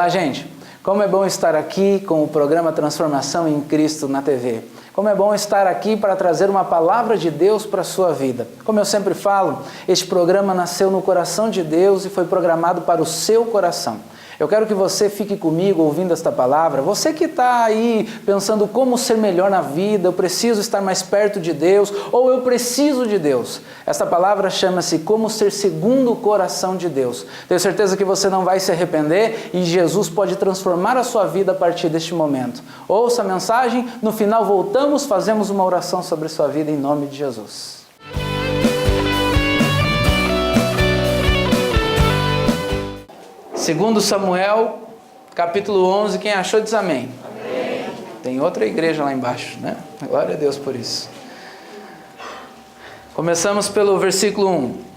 Olá, gente! Como é bom estar aqui com o programa Transformação em Cristo na TV. Como é bom estar aqui para trazer uma palavra de Deus para a sua vida. Como eu sempre falo, este programa nasceu no coração de Deus e foi programado para o seu coração. Eu quero que você fique comigo ouvindo esta palavra. Você que está aí pensando como ser melhor na vida, eu preciso estar mais perto de Deus, ou eu preciso de Deus. Esta palavra chama-se Como Ser Segundo o Coração de Deus. Tenho certeza que você não vai se arrepender e Jesus pode transformar a sua vida a partir deste momento. Ouça a mensagem, no final voltamos, fazemos uma oração sobre a sua vida em nome de Jesus. Segundo Samuel, capítulo 11, quem achou diz amém. Amém. Tem outra igreja lá embaixo, né? Glória a Deus por isso. Começamos pelo versículo 1.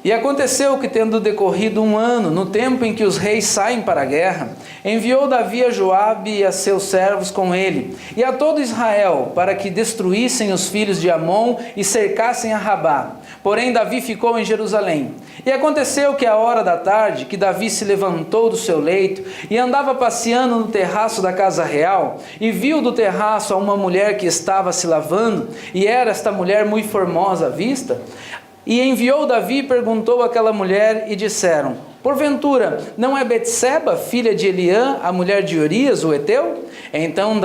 E aconteceu que, tendo decorrido 1 ano, no tempo em que os reis saem para a guerra, enviou Davi a Joabe e a seus servos com ele, e a todo Israel, para que destruíssem os filhos de Amon e cercassem a Rabá. Porém, Davi ficou em Jerusalém. E aconteceu que, à hora da tarde, que Davi se levantou do seu leito e andava passeando no terraço da casa real, e viu do terraço a uma mulher que estava se lavando, e era esta mulher muito formosa à vista. E enviou Davi e perguntou àquela mulher, e disseram: porventura, não é Betseba, filha de Eliã, a mulher de Urias, o heteu? Então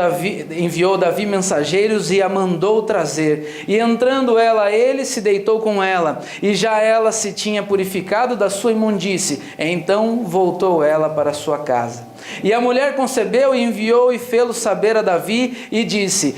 enviou Davi mensageiros e a mandou trazer. E entrando ela a ele, se deitou com ela, e já ela se tinha purificado da sua imundície. Então voltou ela para sua casa. E a mulher concebeu e enviou e fê-lo saber a Davi, e disse: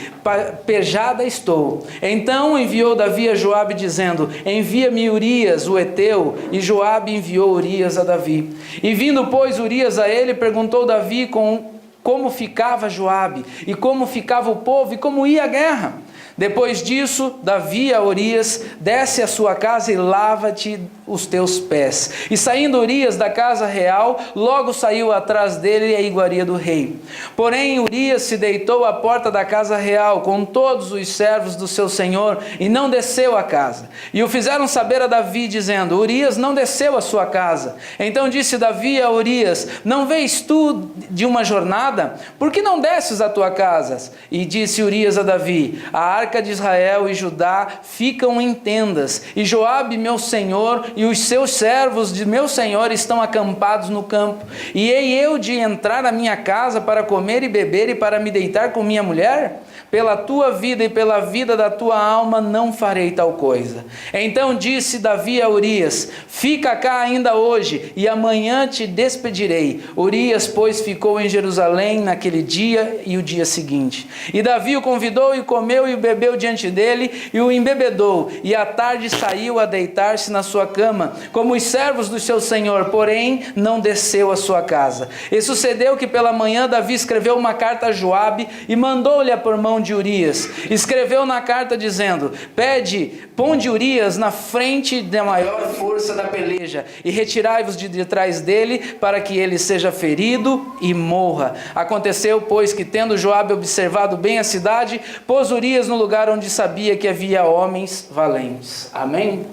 pejada estou. Então enviou Davi a Joabe, dizendo: envia-me Urias, o heteu. E Joabe enviou Urias a Davi. E vindo, pois, Urias a ele, perguntou Davi como ficava Joabe, e como ficava o povo, e como ia a guerra. Depois disso, Davi a Urias: desce à sua casa e lava-te os teus pés. E saindo Urias da casa real, logo saiu atrás dele a iguaria do rei. Porém, Urias se deitou à porta da casa real, com todos os servos do seu senhor, e não desceu à casa. E o fizeram saber a Davi, dizendo: Urias não desceu à sua casa. Então disse Davi a Urias: não vês tu de uma jornada? Por que não desces à tua casa? E disse Urias a Davi: a arca de Israel e Judá ficam em tendas, e Joabe meu senhor e os seus servos de meu senhor estão acampados no campo. E hei eu de entrar à minha casa para comer e beber e para me deitar com minha mulher? Pela tua vida e pela vida da tua alma não farei tal coisa. Então disse Davi a Urias: fica cá ainda hoje, e amanhã te despedirei. Urias, pois, ficou em Jerusalém naquele dia e o dia seguinte. E Davi o convidou e comeu e bebeu diante dele, e o embebedou. E à tarde saiu a deitar-se na sua cama, como os servos do seu senhor, porém não desceu à sua casa. E sucedeu que pela manhã Davi escreveu uma carta a Joabe e mandou-lhe por mão de Urias. Escreveu na carta dizendo: ponde Urias na frente da maior força da peleja, e retirai-vos de detrás dele, para que ele seja ferido e morra. Aconteceu, pois, que tendo Joabe observado bem a cidade, pôs Urias no lugar onde sabia que havia homens valentes. Amém?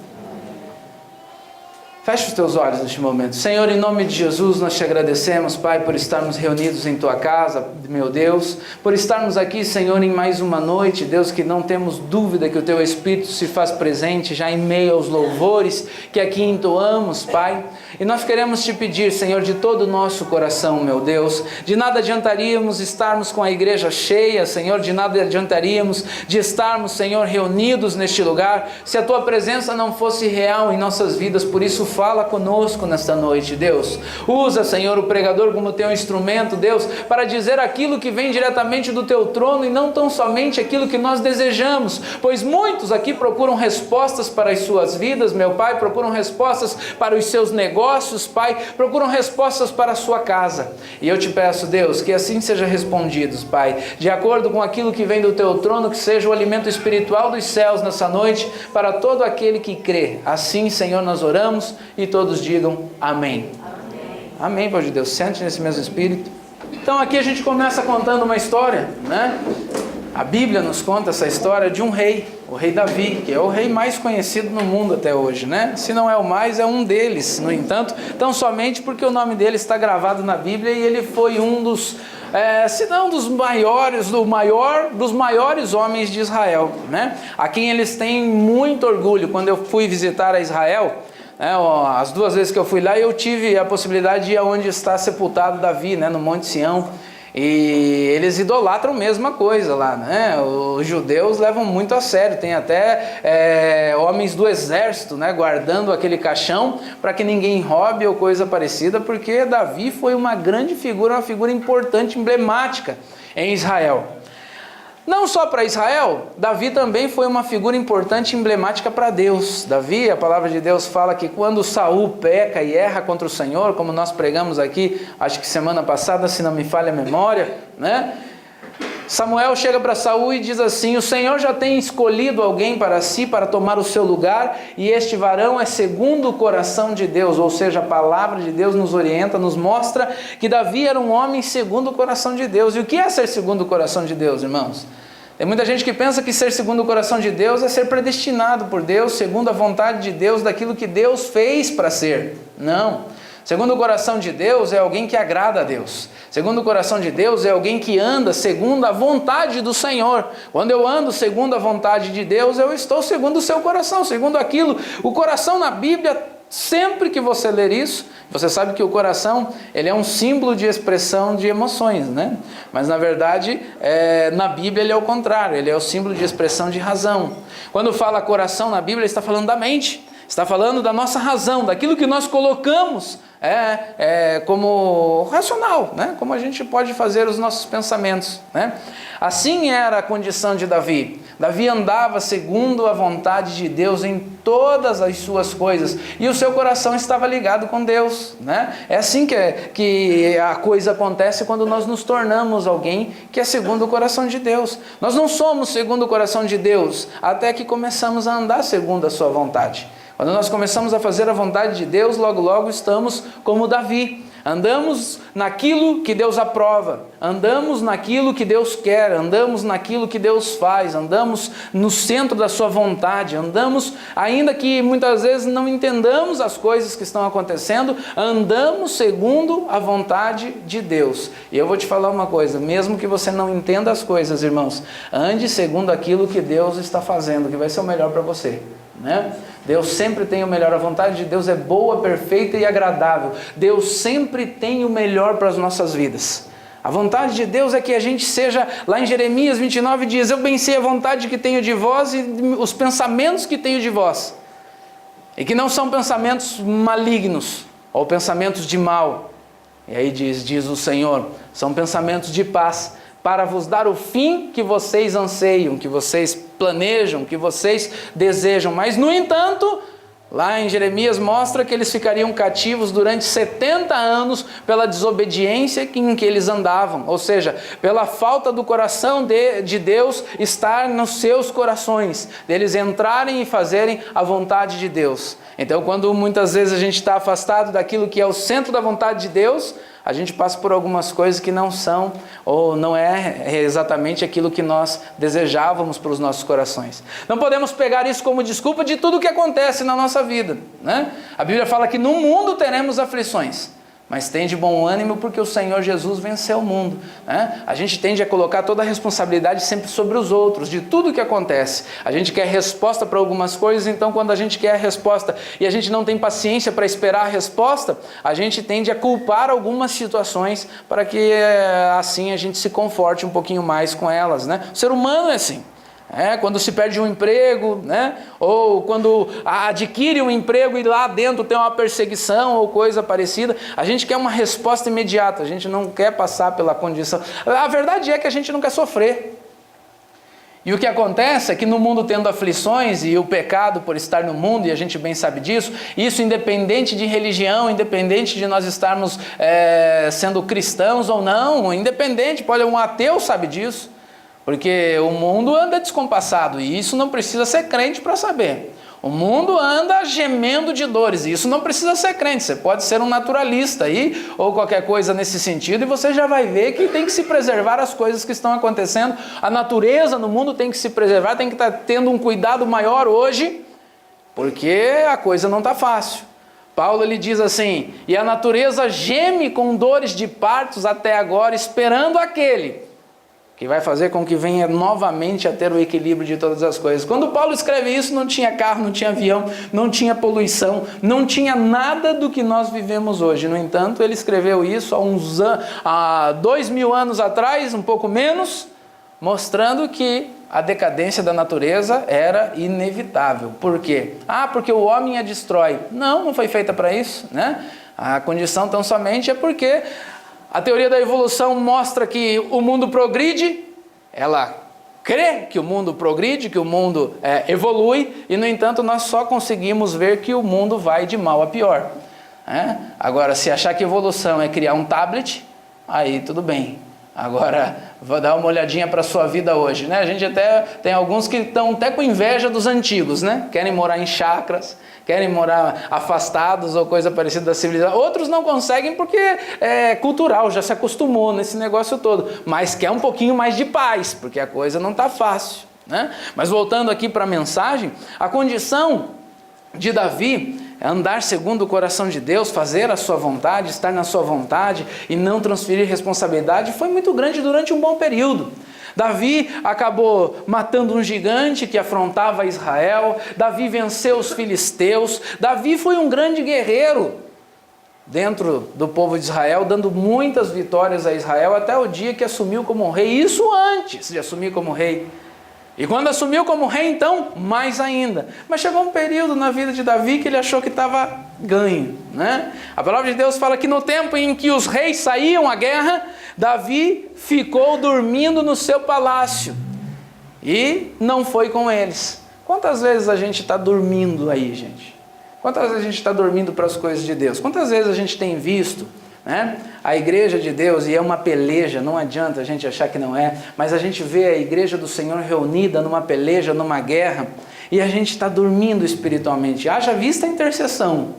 Feche os teus olhos neste momento. Senhor, em nome de Jesus, nós te agradecemos, Pai, por estarmos reunidos em tua casa, meu Deus, por estarmos aqui, Senhor, em mais uma noite, Deus, que não temos dúvida que o teu Espírito se faz presente já em meio aos louvores que aqui entoamos, Pai. E nós queremos te pedir, Senhor, de todo o nosso coração, meu Deus, de nada adiantaríamos estarmos com a igreja cheia, Senhor, de nada adiantaríamos de estarmos, Senhor, reunidos neste lugar, se a tua presença não fosse real em nossas vidas. Por isso, fala conosco nesta noite, Deus. Usa, Senhor, o pregador como teu instrumento, Deus, para dizer aquilo que vem diretamente do teu trono e não tão somente aquilo que nós desejamos, pois muitos aqui procuram respostas para as suas vidas, meu Pai, procuram respostas para os seus negócios, Pai, procuram respostas para a sua casa. E eu te peço, Deus, que assim seja respondidos, Pai, de acordo com aquilo que vem do teu trono, que seja o alimento espiritual dos céus nessa noite, para todo aquele que crê. Assim, Senhor, nós oramos, e todos digam amém. Amém, amém, Pai de Deus. Sente nesse mesmo espírito. Então aqui a gente começa contando uma história, né? A Bíblia nos conta essa história de um rei, o rei Davi, que é o rei mais conhecido no mundo até hoje, né? Se não é o mais, é um deles, no entanto, tão somente porque o nome dele está gravado na Bíblia e ele foi um dos, se não dos maiores, dos maiores homens de Israel, né? A quem eles têm muito orgulho. Quando eu fui visitar a Israel, as 2 vezes que eu fui lá, eu tive a possibilidade de ir aonde está sepultado Davi, né? No Monte Sião. E eles idolatram a mesma coisa lá, né? Os judeus levam muito a sério, tem até homens do exército, né, guardando aquele caixão para que ninguém roube ou coisa parecida, porque Davi foi uma grande figura, uma figura importante, emblemática em Israel. Não só para Israel, Davi também foi uma figura importante e emblemática para Deus. Davi, a palavra de Deus fala que quando Saul peca e erra contra o Senhor, como nós pregamos aqui, acho que semana passada, se não me falha a memória, né? Samuel chega para Saul e diz assim: o Senhor já tem escolhido alguém para si, para tomar o seu lugar, e este varão é segundo o coração de Deus. Ou seja, a palavra de Deus nos orienta, nos mostra que Davi era um homem segundo o coração de Deus. E o que é ser segundo o coração de Deus, irmãos? Tem muita gente que pensa que ser segundo o coração de Deus é ser predestinado por Deus, segundo a vontade de Deus, daquilo que Deus fez para ser. Não. Segundo o coração de Deus é alguém que agrada a Deus. Segundo o coração de Deus é alguém que anda segundo a vontade do Senhor. Quando eu ando segundo a vontade de Deus, eu estou segundo o seu coração, segundo aquilo. O coração na Bíblia, sempre que você ler isso, você sabe que o coração, ele é um símbolo de expressão de emoções, né? Mas na verdade, na Bíblia ele é o contrário, ele é o símbolo de expressão de razão. Quando fala coração na Bíblia, ele está falando da mente. Está falando da nossa razão, daquilo que nós colocamos como racional, né? Como a gente pode fazer os nossos pensamentos, né? Assim era a condição de Davi. Davi andava segundo a vontade de Deus em todas as suas coisas, e o seu coração estava ligado com Deus, né? É assim que a coisa acontece quando nós nos tornamos alguém que é segundo o coração de Deus. Nós não somos segundo o coração de Deus até que começamos a andar segundo a sua vontade. Quando nós começamos a fazer a vontade de Deus, logo logo estamos como Davi. Andamos naquilo que Deus aprova, andamos naquilo que Deus quer, andamos naquilo que Deus faz, andamos no centro da sua vontade, andamos, ainda que muitas vezes não entendamos as coisas que estão acontecendo, andamos segundo a vontade de Deus. E eu vou te falar uma coisa, mesmo que você não entenda as coisas, irmãos, ande segundo aquilo que Deus está fazendo, que vai ser o melhor para você, né? Deus sempre tem o melhor, a vontade de Deus é boa, perfeita e agradável. Deus sempre tem o melhor para as nossas vidas. A vontade de Deus é que a gente seja, lá em Jeremias 29 diz: eu bem sei a vontade que tenho de vós e os pensamentos que tenho de vós. E que não são pensamentos malignos ou pensamentos de mal. E aí diz o Senhor, são pensamentos de paz, para vos dar o fim que vocês anseiam, que vocês planejam, que vocês desejam. Mas, no entanto, lá em Jeremias mostra que eles ficariam cativos durante 70 anos pela desobediência em que eles andavam. Ou seja, pela falta do coração de Deus estar nos seus corações, deles entrarem e fazerem a vontade de Deus. Então, quando muitas vezes a gente está afastado daquilo que é o centro da vontade de Deus, a gente passa por algumas coisas que não são, ou não é exatamente aquilo que nós desejávamos para os nossos corações. Não podemos pegar isso como desculpa de tudo o que acontece na nossa vida, né? A Bíblia fala que no mundo teremos aflições, mas tem de bom ânimo porque o Senhor Jesus venceu o mundo, né? A gente tende a colocar toda a responsabilidade sempre sobre os outros, de tudo que acontece. A gente quer resposta para algumas coisas, então quando a gente quer a resposta e a gente não tem paciência para esperar a resposta, a gente tende a culpar algumas situações para que assim a gente se conforte um pouquinho mais com elas, né? O ser humano é assim. Quando se perde um emprego, né? Ou quando adquire um emprego e lá dentro tem uma perseguição ou coisa parecida, a gente quer uma resposta imediata, a gente não quer passar pela condição. A verdade é que a gente não quer sofrer. E o que acontece é que no mundo tendo aflições e o pecado por estar no mundo, e a gente bem sabe disso, isso independente de religião, independente de nós estarmos sendo cristãos ou não, independente, olha, um ateu sabe disso. Porque o mundo anda descompassado e isso não precisa ser crente para saber. O mundo anda gemendo de dores, e isso não precisa ser crente, você pode ser um naturalista aí, ou qualquer coisa nesse sentido, e você já vai ver que tem que se preservar as coisas que estão acontecendo, a natureza no mundo tem que se preservar, tem que estar tendo um cuidado maior hoje, porque a coisa não está fácil. Paulo ele diz assim, e a natureza geme com dores de partos até agora, esperando aquele que vai fazer com que venha novamente a ter o equilíbrio de todas as coisas. Quando Paulo escreve isso, não tinha carro, não tinha avião, não tinha poluição, não tinha nada do que nós vivemos hoje. No entanto, ele escreveu isso há 2000 anos atrás, um pouco menos, mostrando que a decadência da natureza era inevitável. Por quê? Porque o homem a destrói. Não foi feita para isso, né? A condição tão somente é porque a teoria da evolução mostra que o mundo progride, ela crê que o mundo progride, que o mundo evolui, e no entanto nós só conseguimos ver que o mundo vai de mal a pior. Agora, se achar que evolução é criar um tablet, aí tudo bem. Agora, vou dar uma olhadinha para a sua vida hoje, né? A gente até tem alguns que estão até com inveja dos antigos, né? Querem morar em chácaras, querem morar afastados ou coisa parecida da civilização. Outros não conseguem porque é cultural, já se acostumou nesse negócio todo. Mas quer um pouquinho mais de paz, porque a coisa não está fácil, né? Mas voltando aqui para a mensagem, a condição de Davi é andar segundo o coração de Deus, fazer a sua vontade, estar na sua vontade e não transferir responsabilidade, foi muito grande durante um bom período. Davi acabou matando um gigante que afrontava Israel, Davi venceu os filisteus, Davi foi um grande guerreiro dentro do povo de Israel, dando muitas vitórias a Israel até o dia que assumiu como rei, isso antes de assumir como rei. E quando assumiu como rei, então, mais ainda. Mas chegou um período na vida de Davi que ele achou que estava ganho, né? A palavra de Deus fala que no tempo em que os reis saíam à guerra, Davi ficou dormindo no seu palácio e não foi com eles. Quantas vezes a gente está dormindo aí, gente? Quantas vezes a gente está dormindo para as coisas de Deus? Quantas vezes a gente tem visto, né, a igreja de Deus, e é uma peleja, não adianta a gente achar que não é, mas a gente vê a igreja do Senhor reunida numa peleja, numa guerra, e a gente está dormindo espiritualmente. Haja vista a intercessão,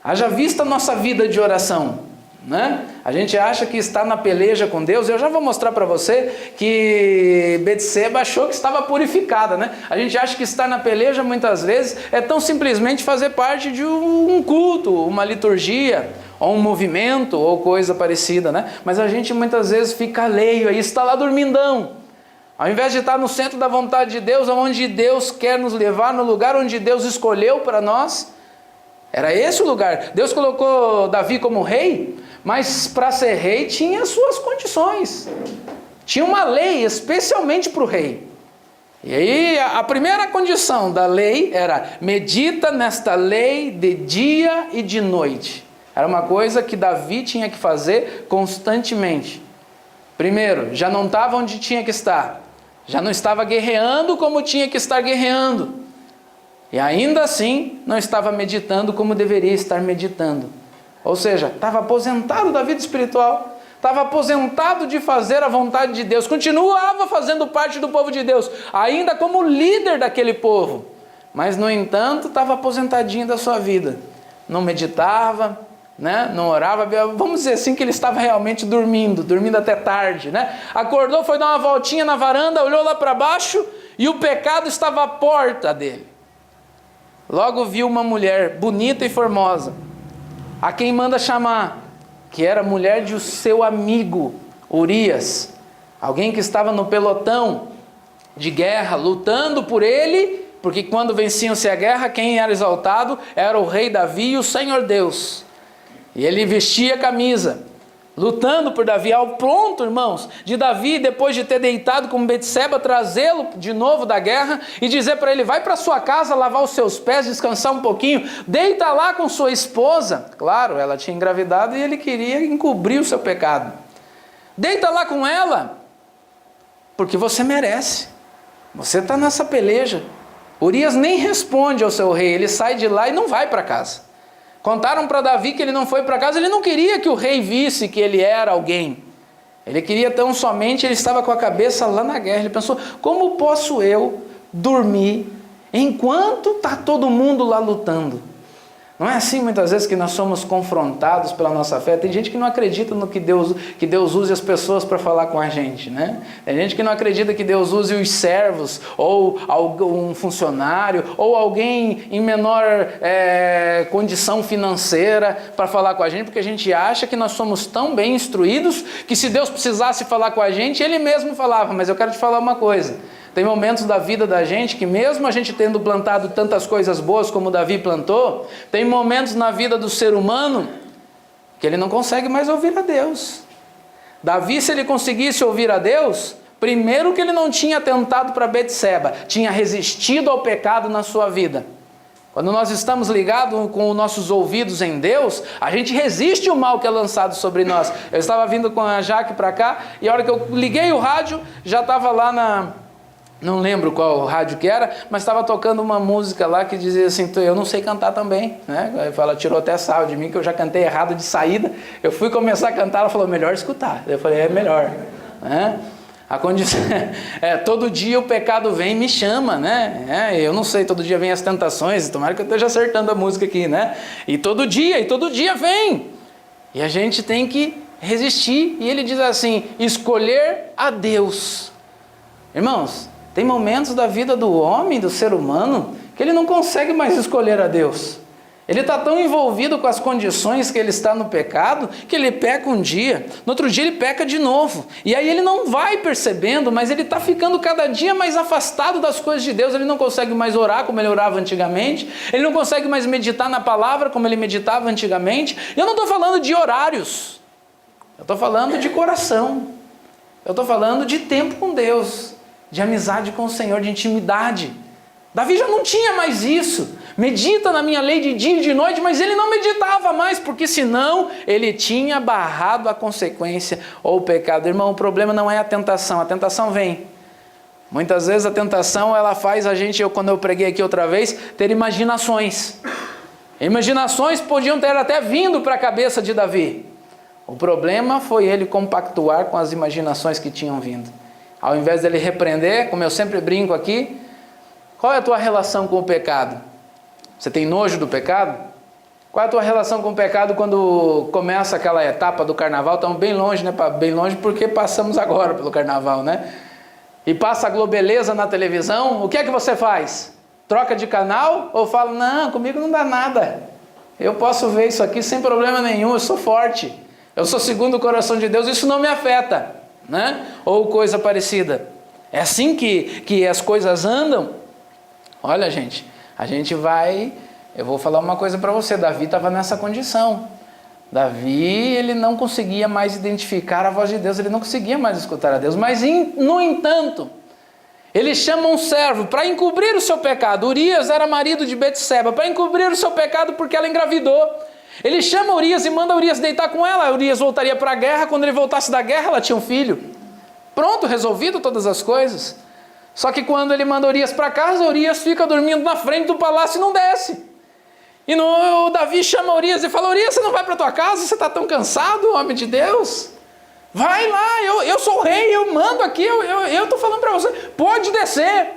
haja vista a nossa vida de oração, né? A gente acha que está na peleja com Deus. Eu já vou mostrar para você que Betseba achou que estava purificada, né? A gente acha que estar na peleja muitas vezes é tão simplesmente fazer parte de um culto, uma liturgia, ou um movimento, ou coisa parecida, né? Mas a gente muitas vezes fica alheio, aí está lá dormindão. Ao invés de estar no centro da vontade de Deus, onde Deus quer nos levar, no lugar onde Deus escolheu para nós, era esse o lugar. Deus colocou Davi como rei, mas para ser rei tinha suas condições. Tinha uma lei especialmente para o rei. E aí a primeira condição da lei era: medita nesta lei de dia e de noite. Era uma coisa que Davi tinha que fazer constantemente. Primeiro, já não estava onde tinha que estar. Já não estava guerreando como tinha que estar guerreando. E ainda assim, não estava meditando como deveria estar meditando. Ou seja, estava aposentado da vida espiritual. Estava aposentado de fazer a vontade de Deus. Continuava fazendo parte do povo de Deus, ainda como líder daquele povo. Mas, no entanto, estava aposentadinho da sua vida. Não meditava, né? Não orava, vamos dizer assim que ele estava realmente dormindo até tarde, né? Acordou, foi dar uma voltinha na varanda, olhou lá para baixo e o pecado estava à porta dele. Logo viu uma mulher bonita e formosa, a quem manda chamar, que era mulher de seu amigo Urias, alguém que estava no pelotão de guerra, lutando por ele, porque quando venciam-se a guerra, quem era exaltado era o rei Davi e o Senhor Deus. E ele vestia a camisa, lutando por Davi, ao ponto, irmãos, de Davi, depois de ter deitado com Betseba, trazê-lo de novo da guerra e dizer para ele: vai para sua casa lavar os seus pés, descansar um pouquinho, deita lá com sua esposa. Claro, ela tinha engravidado e ele queria encobrir o seu pecado. Deita lá com ela, porque você merece, você está nessa peleja. Urias nem responde ao seu rei, ele sai de lá e não vai para casa. Contaram para Davi que ele não foi para casa, ele não queria que o rei visse que ele era alguém. Ele queria tão somente, ele estava com a cabeça lá na guerra. Ele pensou: como posso eu dormir enquanto está todo mundo lá lutando. Não é assim muitas vezes que nós somos confrontados pela nossa fé? Tem gente que não acredita no que Deus use as pessoas para falar com a gente, né? Tem gente que não acredita que Deus use os servos, ou um funcionário, ou alguém em menor condição financeira para falar com a gente, porque a gente acha que nós somos tão bem instruídos que se Deus precisasse falar com a gente, Ele mesmo falava. Mas eu quero te falar uma coisa. Tem momentos da vida da gente que mesmo a gente tendo plantado tantas coisas boas como Davi plantou, tem momentos na vida do ser humano que ele não consegue mais ouvir a Deus. Davi, se ele conseguisse ouvir a Deus, primeiro que ele não tinha tentado para Betseba, tinha resistido ao pecado na sua vida. Quando nós estamos ligados com os nossos ouvidos em Deus, a gente resiste ao mal que é lançado sobre nós. Eu estava vindo com a Jaque para cá, e a hora que eu liguei o rádio, já estava lá não lembro qual rádio que era, mas estava tocando uma música lá que dizia assim, eu não sei cantar também, né? Ela tirou até sarro de mim, que eu já cantei errado de saída. Eu fui começar a cantar, ela falou, melhor escutar. Eu falei, é melhor, né? A condição todo dia o pecado vem e me chama, né? Eu não sei, todo dia vem as tentações, tomara que eu esteja acertando a música aqui, né? E todo dia vem. E a gente tem que resistir. E ele diz assim, escolher a Deus. Irmãos, tem momentos da vida do homem, do ser humano, que ele não consegue mais escolher a Deus. Ele está tão envolvido com as condições que ele está no pecado, que ele peca um dia, no outro dia ele peca de novo. E aí ele não vai percebendo, mas ele está ficando cada dia mais afastado das coisas de Deus. Ele não consegue mais orar como ele orava antigamente. Ele não consegue mais meditar na palavra como ele meditava antigamente. Eu não estou falando de horários. Eu estou falando de coração. Eu estou falando de tempo com Deus, de amizade com o Senhor, de intimidade. Davi já não tinha mais isso. Medita na minha lei de dia e de noite, mas ele não meditava mais, porque senão ele tinha barrado a consequência ou o pecado. Irmão, o problema não é a tentação vem. Muitas vezes a tentação, ela faz a gente, quando eu preguei aqui outra vez, ter imaginações. Imaginações podiam ter até vindo para a cabeça de Davi. O problema foi ele compactuar com as imaginações que tinham vindo. Ao invés dele repreender, como eu sempre brinco aqui, qual é a tua relação com o pecado? Você tem nojo do pecado? Qual é a tua relação com o pecado quando começa aquela etapa do carnaval? Estamos bem longe, né? Bem longe porque passamos agora pelo carnaval, né? E passa a Globeleza na televisão, o que é que você faz? Troca de canal ou fala, não, comigo não dá nada. Eu posso ver isso aqui sem problema nenhum, eu sou forte. Eu sou segundo o coração de Deus, isso não me afeta, né? Ou coisa parecida. É assim que as coisas andam. Olha, gente, a gente vai... Eu vou falar uma coisa para você. Davi estava nessa condição. Davi, ele não conseguia mais identificar a voz de Deus, ele não conseguia mais escutar a Deus. Mas, no entanto, ele chama um servo para encobrir o seu pecado. Urias era marido de Betseba, para encobrir o seu pecado porque ela engravidou. Ele chama Urias e manda Urias deitar com ela. Urias voltaria para a guerra. Quando ele voltasse da guerra, ela tinha um filho. Pronto, resolvido todas as coisas. Só que quando ele manda Urias para casa, Urias fica dormindo na frente do palácio e não desce. E o Davi chama Urias e fala, Urias, você não vai para tua casa? Você está tão cansado, homem de Deus? Vai lá, eu sou o rei, eu mando aqui, eu estou falando para você, pode descer.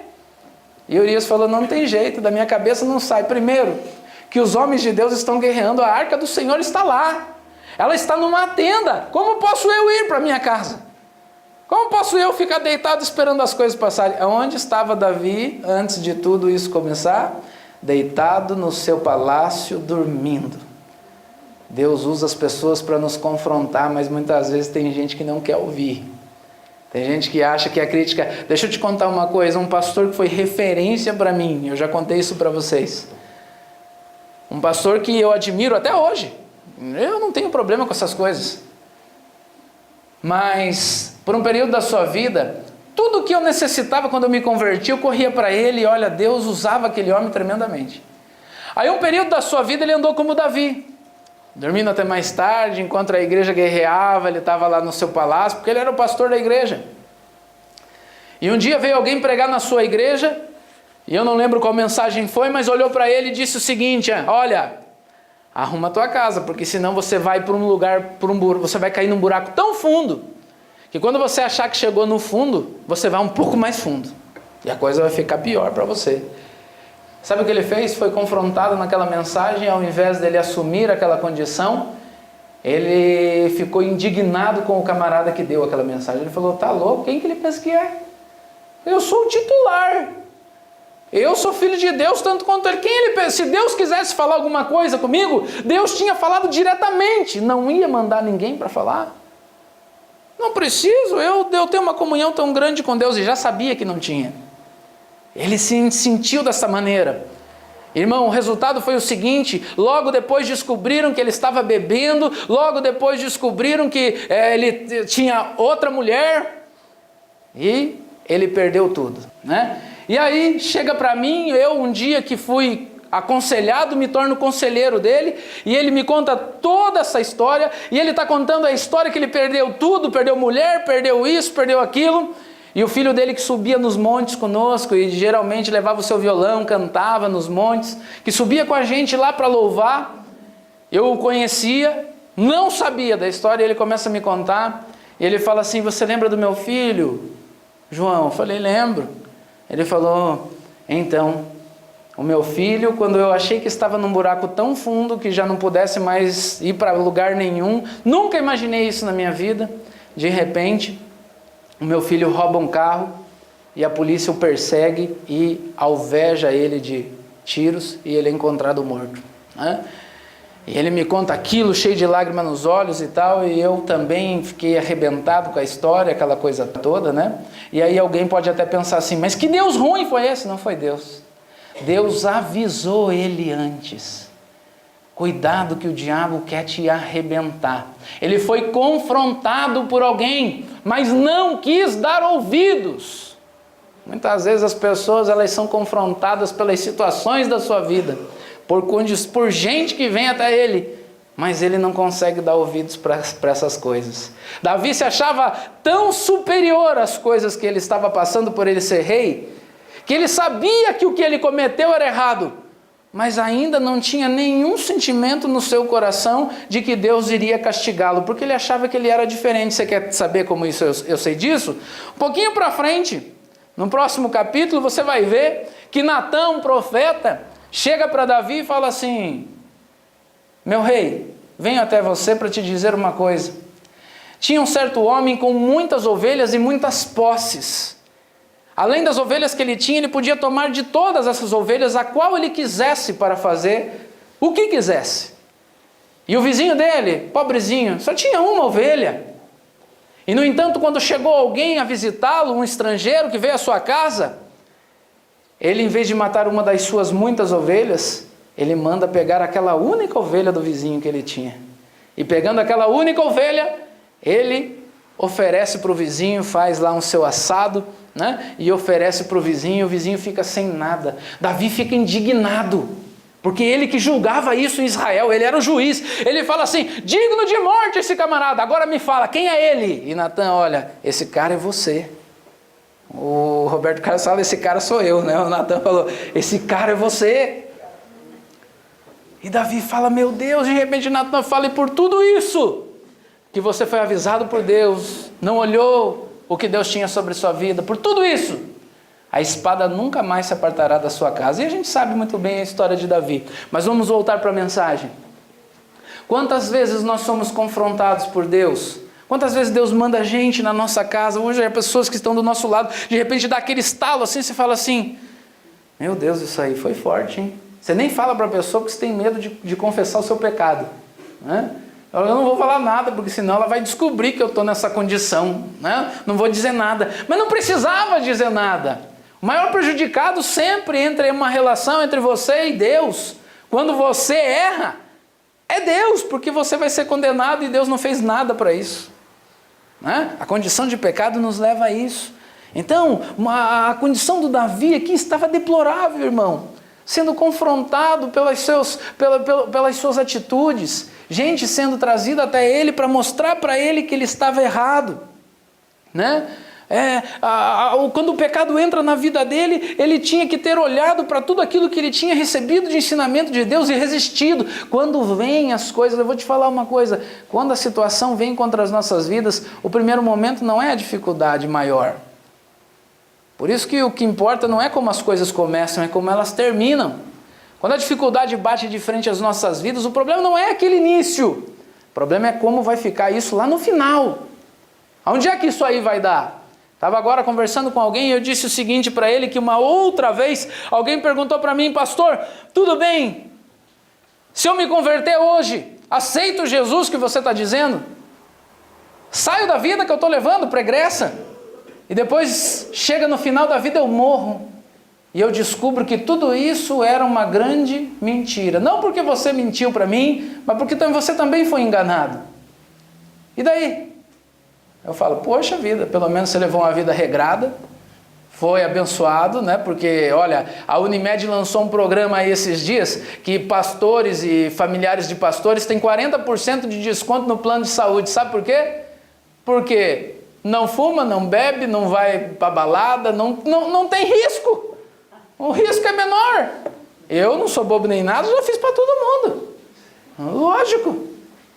E Urias falou, não tem jeito, da minha cabeça não sai. Primeiro, que os homens de Deus estão guerreando, a arca do Senhor está lá. Ela está numa tenda. Como posso eu ir para minha casa? Como posso eu ficar deitado esperando as coisas passarem? Onde estava Davi antes de tudo isso começar? Deitado no seu palácio, dormindo. Deus usa as pessoas para nos confrontar, mas muitas vezes tem gente que não quer ouvir. Tem gente que acha que a crítica... Deixa eu te contar uma coisa, um pastor que foi referência para mim, eu já contei isso para vocês. Um pastor que eu admiro até hoje. Eu não tenho problema com essas coisas. Mas, por um período da sua vida, tudo que eu necessitava quando eu me converti, eu corria para ele e olha, Deus usava aquele homem tremendamente. Aí um período da sua vida ele andou como Davi, dormindo até mais tarde, enquanto a igreja guerreava, ele estava lá no seu palácio, porque ele era o pastor da igreja. E um dia veio alguém pregar na sua igreja, e eu não lembro qual mensagem foi, mas olhou para ele e disse o seguinte, olha, arruma a tua casa, porque senão você vai para um lugar, você vai cair num buraco tão fundo, que quando você achar que chegou no fundo, você vai um pouco mais fundo. E a coisa vai ficar pior para você. Sabe o que ele fez? Foi confrontado naquela mensagem, ao invés dele assumir aquela condição, ele ficou indignado com o camarada que deu aquela mensagem. Ele falou, tá louco? Quem que ele pensa que é? Eu sou o titular. Eu sou filho de Deus tanto quanto ele. Quem ele pensa? Se Deus quisesse falar alguma coisa comigo, Deus tinha falado diretamente. Não ia mandar ninguém para falar. Não preciso, eu tenho uma comunhão tão grande com Deus, e já sabia que não tinha. Ele se sentiu dessa maneira. Irmão, o resultado foi o seguinte: logo depois descobriram que ele estava bebendo, logo depois descobriram que ele tinha outra mulher, e ele perdeu tudo, né? E aí chega para mim, eu um dia que fui aconselhado, me torno conselheiro dele, e ele me conta toda essa história, e ele está contando a história que ele perdeu tudo, perdeu mulher, perdeu isso, perdeu aquilo, e o filho dele que subia nos montes conosco, e geralmente levava o seu violão, cantava nos montes, que subia com a gente lá para louvar, eu o conhecia, não sabia da história, e ele começa a me contar, e ele fala assim, você lembra do meu filho, João? Eu falei, lembro. Ele falou, então, o meu filho, quando eu achei que estava num buraco tão fundo que já não pudesse mais ir para lugar nenhum, nunca imaginei isso na minha vida, de repente, o meu filho rouba um carro e a polícia o persegue e alveja ele de tiros e ele é encontrado morto, né? E ele me conta aquilo, cheio de lágrimas nos olhos e tal, e eu também fiquei arrebentado com a história, aquela coisa toda, né? E aí alguém pode até pensar assim, mas que Deus ruim foi esse? Não foi Deus. Deus avisou ele antes. Cuidado que o diabo quer te arrebentar. Ele foi confrontado por alguém, mas não quis dar ouvidos. Muitas vezes as pessoas elas são confrontadas pelas situações da sua vida, por gente que vem até ele, mas ele não consegue dar ouvidos para essas coisas. Davi se achava tão superior às coisas que ele estava passando por ele ser rei, que ele sabia que o que ele cometeu era errado, mas ainda não tinha nenhum sentimento no seu coração de que Deus iria castigá-lo, porque ele achava que ele era diferente. Você quer saber como isso eu sei disso? Um pouquinho para frente, no próximo capítulo, você vai ver que Natã, um profeta, chega para Davi e fala assim, meu rei, venho até você para te dizer uma coisa. Tinha um certo homem com muitas ovelhas e muitas posses. Além das ovelhas que ele tinha, ele podia tomar de todas essas ovelhas a qual ele quisesse para fazer o que quisesse. E o vizinho dele, pobrezinho, só tinha uma ovelha. E no entanto, quando chegou alguém a visitá-lo, um estrangeiro que veio à sua casa, ele, em vez de matar uma das suas muitas ovelhas, ele manda pegar aquela única ovelha do vizinho que ele tinha. E pegando aquela única ovelha, ele oferece para o vizinho, faz lá um seu assado, né? E oferece para o vizinho fica sem nada. Davi fica indignado, porque ele que julgava isso em Israel, ele era o juiz. Ele fala assim, digno de morte esse camarada, agora me fala, quem é ele? E Natã, olha, esse cara é você. O Roberto Carlos fala, esse cara sou eu, né? O Natã falou, esse cara é você. E Davi fala, meu Deus, de repente Natã fala, e por tudo isso, que você foi avisado por Deus, não olhou o que Deus tinha sobre sua vida, por tudo isso, a espada nunca mais se apartará da sua casa. E a gente sabe muito bem a história de Davi, mas vamos voltar para a mensagem. Quantas vezes nós somos confrontados por Deus? Quantas vezes Deus manda a gente na nossa casa, hoje é pessoas que estão do nosso lado, de repente dá aquele estalo assim, você fala assim, meu Deus, isso aí foi forte, hein? Você nem fala para a pessoa que você tem medo de confessar o seu pecado, né? Eu não vou falar nada, porque senão ela vai descobrir que eu estou nessa condição, né? Não vou dizer nada, mas não precisava dizer nada. O maior prejudicado sempre entre uma relação entre você e Deus, quando você erra, é Deus, porque você vai ser condenado e Deus não fez nada para isso, né? A condição de pecado nos leva a isso. Então, a condição do Davi aqui estava deplorável, irmão, sendo confrontado pelas suas atitudes, gente sendo trazida até ele para mostrar para ele que ele estava errado, né? Quando o pecado entra na vida dele, ele tinha que ter olhado para tudo aquilo que ele tinha recebido de ensinamento de Deus e resistido. Quando vem as coisas, eu vou te falar uma coisa, quando a situação vem contra as nossas vidas, o primeiro momento não é a dificuldade maior. Por isso que o que importa não é como as coisas começam, é como elas terminam. Quando a dificuldade bate de frente às nossas vidas, o problema não é aquele início. O problema é como vai ficar isso lá no final. Aonde é que isso aí vai dar? Estava agora conversando com alguém e eu disse o seguinte para ele, que uma outra vez alguém perguntou para mim: pastor, tudo bem, se eu me converter hoje, aceito Jesus que você está dizendo? Saio da vida que eu estou levando, pregressa, e depois chega no final da vida eu morro. E eu descubro que tudo isso era uma grande mentira. Não porque você mentiu para mim, mas porque você também foi enganado. E daí? Eu falo, poxa vida, pelo menos você levou uma vida regrada, foi abençoado, né? Porque, olha, a Unimed lançou um programa aí esses dias que pastores e familiares de pastores têm 40% de desconto no plano de saúde. Sabe por quê? Porque não fuma, não bebe, não vai para balada, não tem risco. O risco é menor. Eu não sou bobo nem nada, já fiz para todo mundo. Lógico.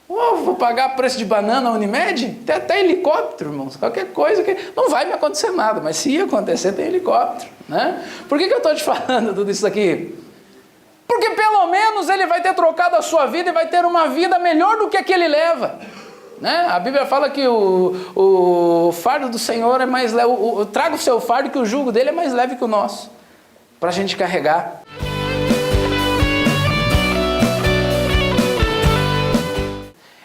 Vou pagar preço de banana na Unimed? Tem até helicóptero, irmãos. Qualquer coisa que... Não vai me acontecer nada, mas se acontecer, tem helicóptero, né? Por que eu estou te falando tudo isso aqui? Porque pelo menos ele vai ter trocado a sua vida e vai ter uma vida melhor do que a que ele leva. Né? A Bíblia fala que o fardo do Senhor é mais leve. Traga o seu fardo, que o jugo dele é mais leve que o nosso, para a gente carregar.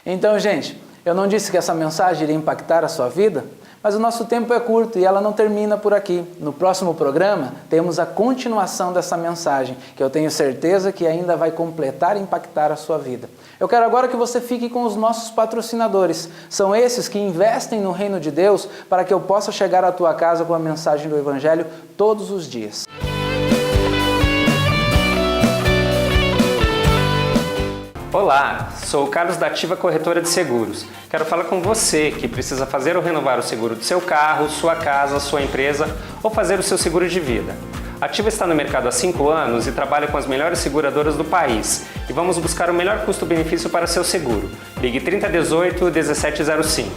Então, gente, eu não disse que essa mensagem iria impactar a sua vida, mas o nosso tempo é curto e ela não termina por aqui. No próximo programa, temos a continuação dessa mensagem, que eu tenho certeza que ainda vai completar e impactar a sua vida. Eu quero agora que você fique com os nossos patrocinadores. São esses que investem no reino de Deus para que eu possa chegar à tua casa com a mensagem do Evangelho todos os dias. Olá, sou o Carlos da Ativa Corretora de Seguros. Quero falar com você que precisa fazer ou renovar o seguro do seu carro, sua casa, sua empresa ou fazer o seu seguro de vida. A Ativa está no mercado há 5 anos e trabalha com as melhores seguradoras do país. E vamos buscar o melhor custo-benefício para seu seguro. Ligue 3018-1705.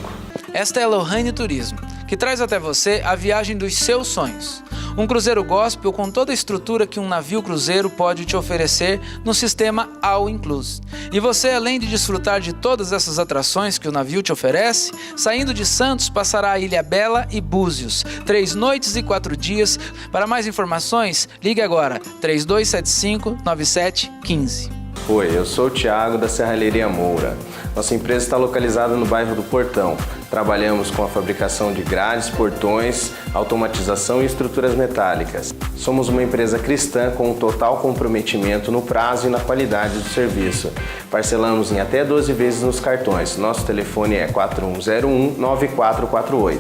Esta é a Lohane Turismo, que traz até você a viagem dos seus sonhos. Um cruzeiro gospel com toda a estrutura que um navio cruzeiro pode te oferecer no sistema All Inclusive. E você, além de desfrutar de todas essas atrações que o navio te oferece, saindo de Santos, passará a Ilha Bela e Búzios. 3 noites e 4 dias. Para mais informações, ligue agora, 3275-9715. Oi, eu sou o Thiago da Serralheria Moura. Nossa empresa está localizada no bairro do Portão. Trabalhamos com a fabricação de grades, portões, automatização e estruturas metálicas. Somos uma empresa cristã com um total comprometimento no prazo e na qualidade do serviço. Parcelamos em até 12 vezes nos cartões. Nosso telefone é 4101-9448.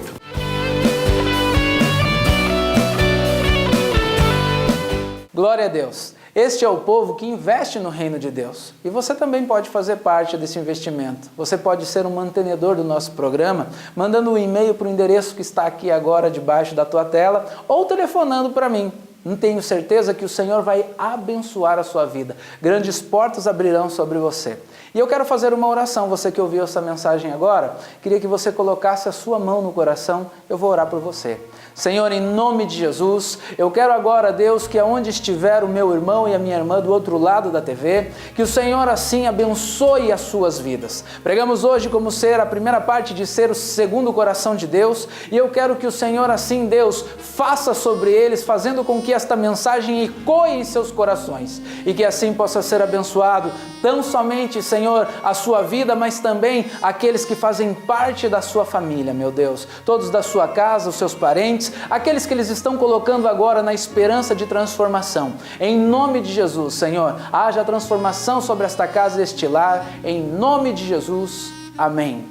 Glória a Deus! Este é o povo que investe no reino de Deus. E você também pode fazer parte desse investimento. Você pode ser um mantenedor do nosso programa, mandando um e-mail para o endereço que está aqui agora debaixo da tua tela, ou telefonando para mim. Não tenho certeza que o Senhor vai abençoar a sua vida. Grandes portas abrirão sobre você. E eu quero fazer uma oração. Você que ouviu essa mensagem agora, queria que você colocasse a sua mão no coração. Eu vou orar por você. Senhor, em nome de Jesus, eu quero agora, Deus, que aonde estiver o meu irmão e a minha irmã do outro lado da TV, que o Senhor assim abençoe as suas vidas. Pregamos hoje como ser a primeira parte de ser o segundo coração de Deus, e eu quero que o Senhor assim, Deus, faça sobre eles, fazendo com que esta mensagem ecoe em seus corações, e que assim possa ser abençoado, tão somente, Senhor, a sua vida, mas também aqueles que fazem parte da sua família, meu Deus, todos da sua casa, os seus parentes, aqueles que eles estão colocando agora na esperança de transformação. Em nome de Jesus, Senhor, haja transformação sobre esta casa e este lar, em nome de Jesus, amém.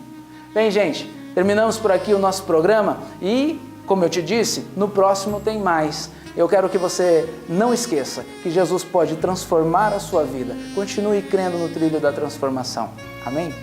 Bem, gente, terminamos por aqui o nosso programa e, como eu te disse, no próximo tem mais. Eu quero que você não esqueça que Jesus pode transformar a sua vida. Continue crendo no trilho da transformação. Amém?